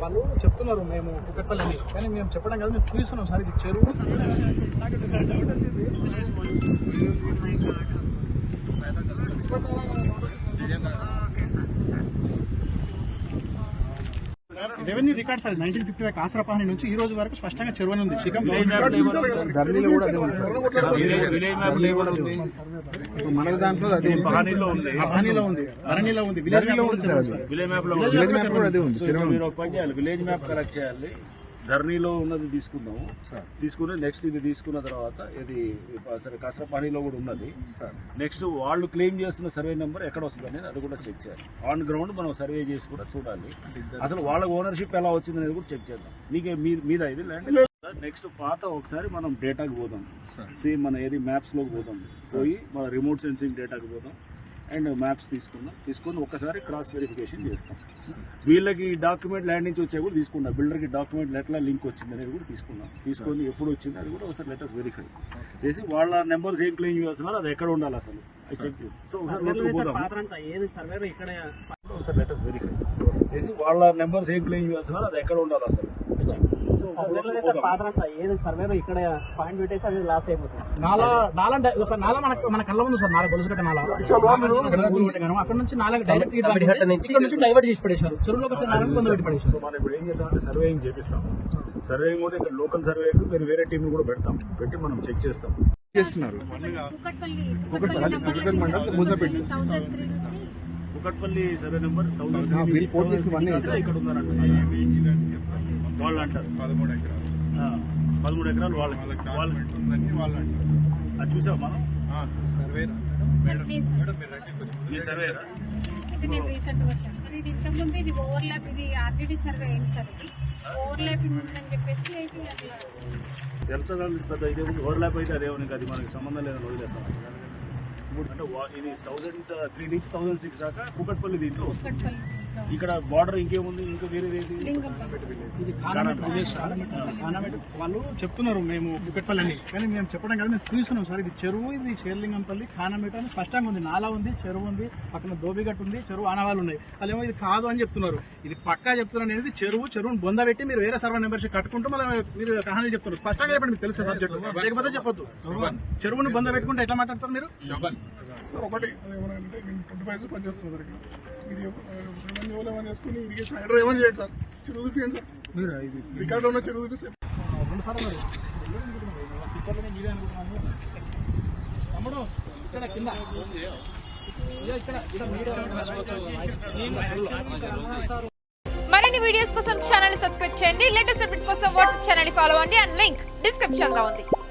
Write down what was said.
వాళ్ళు చెప్తున్నారు మేము కుక్కట్పల్లి అని, కానీ మేము చెప్పడం కదా, మేము చూస్తున్నాం సార్. ఇది చెరువు రెవెన్యూ రికార్డ్స్ అది 1955 కాసరపాని నుంచి ఈ రోజు వరకు స్పష్టంగా చెరువు ఉంది. మన దాంట్లో పానీలో ఉంది, ధరణిలో ఉంది, విలేజ్ మ్యాప్ కలెక్ట్ చేయాలి. ధరణిలో ఉన్నది తీసుకుందాము, తీసుకుని నెక్స్ట్ ఇది తీసుకున్న తర్వాత ఇది సరే కాసరపానీలో కూడా ఉన్నది. నెక్స్ట్ వాళ్ళు క్లెయిమ్ చేస్తున్న సర్వే నెంబర్ ఎక్కడ వస్తుంది అనేది అది కూడా చెక్ చేయాలి. ఆన్ గ్రౌండ్ మనం సర్వే చేసి కూడా చూడాలి అసలు వాళ్ళ ఓనర్షిప్ ఎలా వచ్చింది అనేది కూడా చెక్ చేద్దాం. మీకే మీద ఇది ల్యాండ్. నెక్స్ట్ పాత ఒకసారి మనం డేటాకి పోదాం, సేమ్ మన ఏది మ్యాప్స్ లోకి పోదాం, పోయి మన రిమోట్ సెన్సింగ్ డేటాకి పోదాం అండ్ మ్యాప్స్ తీసుకుని ఒక్కసారి క్రాస్ వెరిఫికేషన్ చేస్తాం. వీళ్ళకి డాక్యుమెంట్ ల్యాండ్ నుంచి వచ్చే కూడా తీసుకున్నాం, బిల్డర్కి డాక్యుమెంట్ ఎట్లా లింక్ వచ్చింది అనేది కూడా తీసుకొని ఎప్పుడు వచ్చింది అది కూడా ఒకసారి లెటర్స్ వెరిఫై చేసి వాళ్ళ నెంబర్స్ ఏం క్లెయిమ్ చేస్తున్నారు అది ఎక్కడ ఉండాలి అసలు చెక్. సో ఒకసారి లెటర్స్ వెరిఫై చేసి వాళ్ళ నెంబర్స్ ఏం క్లెయిమ్ చేస్తున్నారు అది ఎక్కడ ఉండాలి అసలు మన కళ్ళ ఉంది సార్. నాలా గొలుసుకట్ట నాలా అక్కడ నుంచి నాలుగు డైరెక్ట్ డైవర్ట్ చేసి పడేశారు. చెరువులోకి వచ్చే నాలుగు కొంత పెట్టి పడేశారు. మనం ఇప్పుడు ఏం చేద్దామంటే సర్వేయింగ్ చేపిస్తాం. సర్వేయింగ్ కూడా ఇక్కడ లోకల్ సర్వేకు మీరు వేరే టీం కూడా పెట్టి మనం చెక్ చేస్తాం. కుకట్పల్లి సర్వే నెంబర్ 1000 ఇక్కడ ఉన్నారంట. వాళ్ళు అంటారు 13 ఎకరాలు వాళ్ళు అది చూసాం మనం. నేను రీసెంట్ గా వచ్చాను సార్. ఇది ఇంతకుముందు ఇది ఓవర్లాప్, ఇది ఆర్డిటి సర్వే అయింది సార్. ఇది ఓవర్లాపింగ్ ఉందని చెప్పేసి అయితే తెలుసా పెద్ద ఇదే ఓవర్లాప్ అయితే అదేమో అది మనకి సంబంధం లేదని వదిలేస్తాం. అంటే ఇది 1003 నుంచి 1006 దాకా కుకట్పల్లి దీంట్లో వస్తుంది. ఇక్కడ బార్డర్ ఇంకేముంది, ఇంకా వేరేది ఇది వాళ్ళు చెప్తున్నారు మేము కుకట్పల్లి అని, కానీ మేము చెప్పడం కదా, మేము చూస్తున్నాం సార్. ఇది చెరువు, ఇది షేర్లింగంపల్లి ఖానామేట అని స్పష్టంగా ఉంది. నాలా ఉంది, చెరువు ఉంది, పక్కన దోబిగట్టు ఉంది, చెరువు ఆనవాళ్ళు ఉన్నాయి. వాళ్ళేమో ఇది కాదు అని చెప్తున్నారు. ఇది పక్కా చెప్తున్నారు అనేది చెరువుని బొంద పెట్టి మీరు వేరే సర్వే మెంబర్షిప్ కట్టుకుంటూ మళ్ళీ మీరు కహానీ చెప్తున్నారు. స్పష్టంగా చెప్పండి, మీకు తెలిసే సబ్జెక్ట్, లేకపోతే చెప్పొద్దు. చెరువుని బొంద పెట్టుకుంటే ఎట్లా మాట్లాడతారు మీరు? సార్ ఒకటి ఏమనంటే నేను 25 పనిచేస్తున్నాను సార్. ఇక్కడ ఇది ఏమని వేసుకుని ఇరిగేషన్ హైడ్రో ఏమని చేయండి సార్, చెరువు చూపించండి సార్. మీరు రికార్డు ఉన్న చెరువు చూపిస్తే 2 సార్లు తమ్ముడు ఇక్కడ కింద మరిన్ని వీడియోస్ కోసం ఛానల్ సబ్స్క్రైబ్ చేయండి. లేటెస్ట్ అప్డేట్స్ కోసం వాట్సాప్ ఛానల్ ఫాలో అవ్వండి. అండ్ లింక్ డిస్క్రిప్షన్ లో ఉంది.